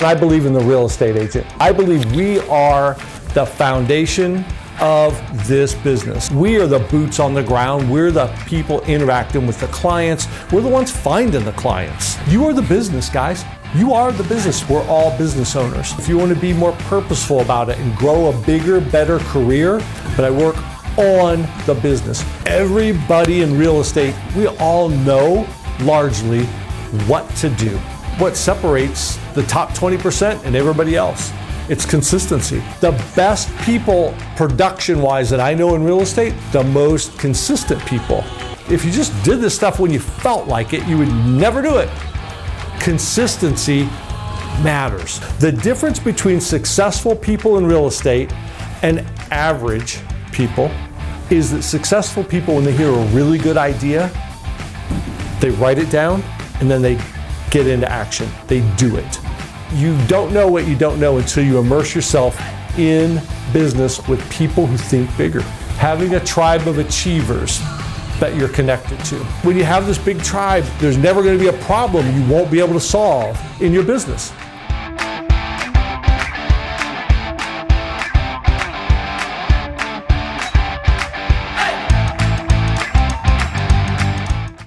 I believe in the real estate agent. I believe we are the foundation of this business. We are the boots on the ground. We're the people interacting with the clients. We're the ones finding the clients. You are the business, guys. You are the business. We're all business owners. If you want to be more purposeful about it and grow a bigger, better career, but I work on the business. Everybody in real estate, we all know largely what to do. What separates the top 20% and everybody else? It's consistency. The best people, production-wise, that I know in real estate, the most consistent people. If you just did this stuff when you felt like it, you would never do it. Consistency matters. The difference between successful people in real estate and average people is that successful people, when they hear a really good idea, they write it down and then they get into action. They do it. You don't know what you don't know until you immerse yourself in business with people who think bigger. Having a tribe of achievers that you're connected to. When you have this big tribe, there's never going to be a problem you won't be able to solve in your business.